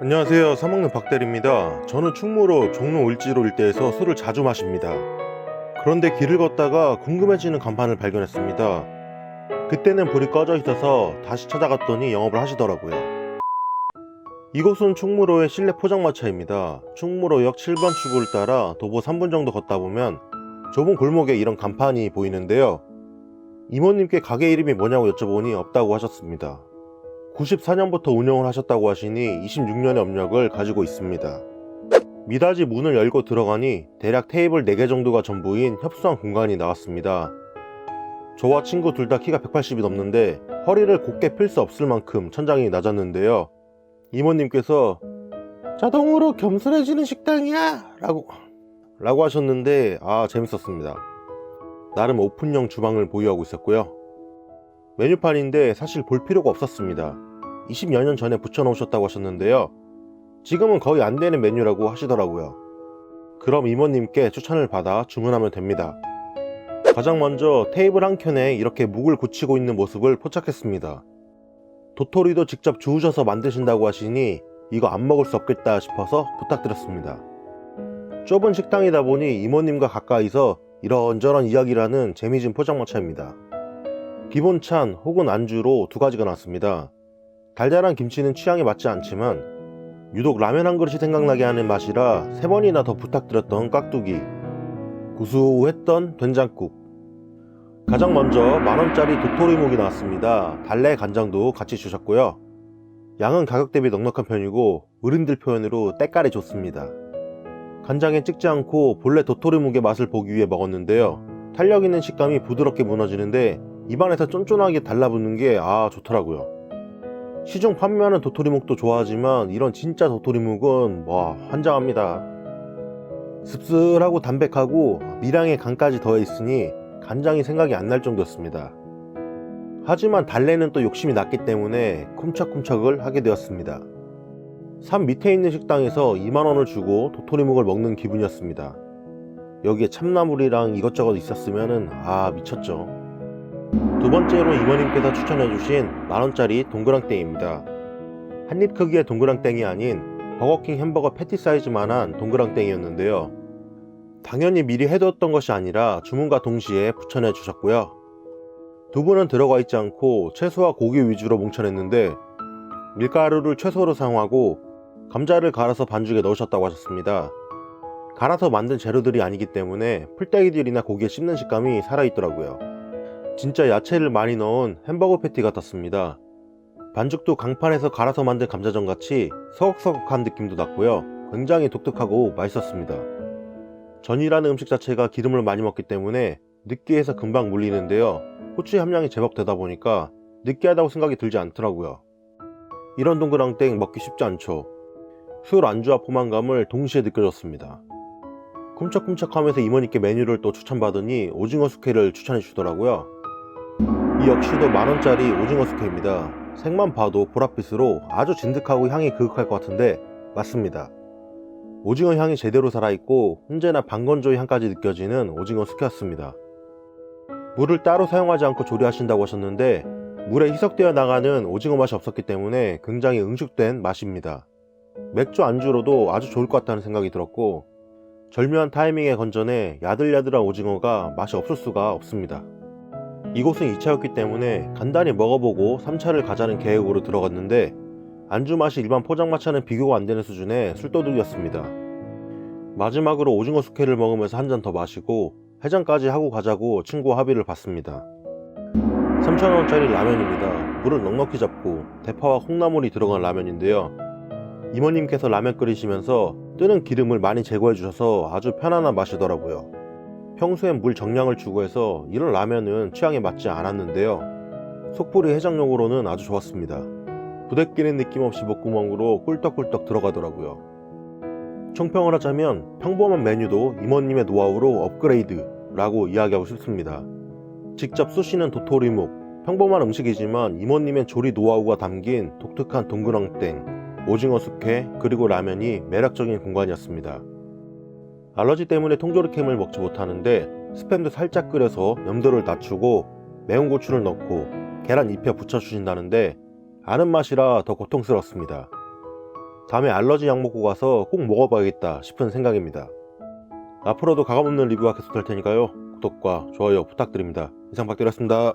안녕하세요. 사먹는 박대리입니다. 저는 충무로 종로 을지로 일대에서 술을 자주 마십니다. 그런데 길을 걷다가 궁금해지는 간판을 발견했습니다. 그때는 불이 꺼져 있어서 다시 찾아갔더니 영업을 하시더라고요. 이곳은 충무로의 실내 포장마차입니다. 충무로역 7번 출구를 따라 도보 3분 정도 걷다 보면 좁은 골목에 이런 간판이 보이는데요. 이모님께 가게 이름이 뭐냐고 여쭤보니 없다고 하셨습니다. 94년부터 운영을 하셨다고 하시니 26년의 업력을 가지고 있습니다. 미닫이 문을 열고 들어가니 대략 테이블 4개 정도가 전부인 협소한 공간이 나왔습니다. 저와 친구 둘 다 키가 180이 넘는데 허리를 곧게 필 수 없을 만큼 천장이 낮았는데요. 이모님께서 자동으로 겸손해지는 식당이야 라고 하셨는데 재밌었습니다. 나름 오픈형 주방을 보유하고 있었고요. 메뉴판인데 사실 볼 필요가 없었습니다. 20여 년 전에 붙여놓으셨다고 하셨는데요. 지금은 거의 안 되는 메뉴라고 하시더라고요. 그럼 이모님께 추천을 받아 주문하면 됩니다. 가장 먼저 테이블 한 켠에 이렇게 묵을 굳히고 있는 모습을 포착했습니다. 도토리도 직접 주우셔서 만드신다고 하시니 이거 안 먹을 수 없겠다 싶어서 부탁드렸습니다. 좁은 식당이다 보니 이모님과 가까이서 이런저런 이야기를 하는 재미진 포장마차입니다. 기본 찬 혹은 안주로 2가지가 나왔습니다. 달달한 김치는 취향에 맞지 않지만 유독 라면 한 그릇이 생각나게 하는 맛이라 3번이나 더 부탁드렸던 깍두기, 구수했던 된장국. 가장 먼저 만원짜리 도토리묵이 나왔습니다. 달래 간장도 같이 주셨고요. 양은 가격 대비 넉넉한 편이고 어른들 표현으로 때깔이 좋습니다. 간장에 찍지 않고 본래 도토리묵의 맛을 보기 위해 먹었는데요. 탄력 있는 식감이 부드럽게 무너지는데 입안에서 쫀쫀하게 달라붙는 게 좋더라고요. 시중 판매하는 도토리묵도 좋아하지만 이런 진짜 도토리묵은 환장합니다. 씁쓸하고 담백하고 미량의 간까지 더해 있으니 간장이 생각이 안 날 정도였습니다. 하지만 달래는 또 욕심이 났기 때문에 쿰척쿰척을 하게 되었습니다. 산 밑에 있는 식당에서 2만원을 주고 도토리묵을 먹는 기분이었습니다. 여기에 참나물이랑 이것저것 있었으면 미쳤죠. 두 번째로 이모님께서 추천해주신 만원짜리 동그랑땡입니다. 한입 크기의 동그랑땡이 아닌 버거킹 햄버거 패티 사이즈만한 동그랑땡이었는데요. 당연히 미리 해두었던 것이 아니라 주문과 동시에 붙여내 주셨고요. 두부는 들어가 있지 않고 채소와 고기 위주로 뭉쳐냈는데 밀가루를 최소로 사용하고 감자를 갈아서 반죽에 넣으셨다고 하셨습니다. 갈아서 만든 재료들이 아니기 때문에 풀떼기들이나 고기에 씹는 식감이 살아있더라고요. 진짜 야채를 많이 넣은 햄버거 패티 같았습니다. 반죽도 강판에서 갈아서 만든 감자전 같이 서걱서걱한 느낌도 났고요. 굉장히 독특하고 맛있었습니다. 전이라는 음식 자체가 기름을 많이 먹기 때문에 느끼해서 금방 물리는데요. 후추의 함량이 제법 되다 보니까 느끼하다고 생각이 들지 않더라고요. 이런 동그랑땡 먹기 쉽지 않죠. 술 안주와 포만감을 동시에 느껴졌습니다. 쿰척쿰척하면서 이모님께 메뉴를 또 추천받으니 오징어 숙회를 추천해 주더라고요. 이 역시도 만원짜리 오징어 숙회입니다. 색만 봐도 보랏빛으로 아주 진득하고 향이 그윽할 것 같은데 맞습니다. 오징어 향이 제대로 살아있고 훈제나 방건조의 향까지 느껴지는 오징어 숙회였습니다. 물을 따로 사용하지 않고 조리하신다고 하셨는데 물에 희석되어 나가는 오징어 맛이 없었기 때문에 굉장히 응축된 맛입니다. 맥주 안주로도 아주 좋을 것 같다는 생각이 들었고 절묘한 타이밍에 건져내 야들야들한 오징어가 맛이 없을 수가 없습니다. 이곳은 2차였기 때문에 간단히 먹어보고 3차를 가자는 계획으로 들어갔는데 안주 맛이 일반 포장마차는 비교가 안되는 수준의 술도둑이었습니다. 마지막으로 오징어 숙회를 먹으면서 한 잔 더 마시고 해장까지 하고 가자고 친구와 합의를 봤습니다. 3,000원짜리 라면입니다. 물을 넉넉히 잡고 대파와 콩나물이 들어간 라면인데요. 이모님께서 라면 끓이시면서 뜨는 기름을 많이 제거해 주셔서 아주 편안한 맛이더라고요. 평소엔 물 정량을 추구해서 이런 라면은 취향에 맞지 않았는데요. 속풀이 해장용으로는 아주 좋았습니다. 부대끼는 느낌 없이 목구멍으로 꿀떡꿀떡 들어가더라고요. 총평을 하자면 평범한 메뉴도 이모님의 노하우로 업그레이드라고 이야기하고 싶습니다. 직접 쑤시는 도토리묵, 평범한 음식이지만 이모님의 조리 노하우가 담긴 독특한 동그랑땡, 오징어 숙회, 그리고 라면이 매력적인 공간이었습니다. 알러지 때문에 통조림캠을 먹지 못하는데 스팸도 살짝 끓여서 염도를 낮추고 매운 고추를 넣고 계란 잎에 붙여주신다는데 아는 맛이라 더 고통스럽습니다. 다음에 알러지 약 먹고 가서 꼭 먹어봐야겠다 싶은 생각입니다. 앞으로도 가감없는 리뷰가 계속 될 테니까요. 구독과 좋아요 부탁드립니다. 이상 박대리였습니다.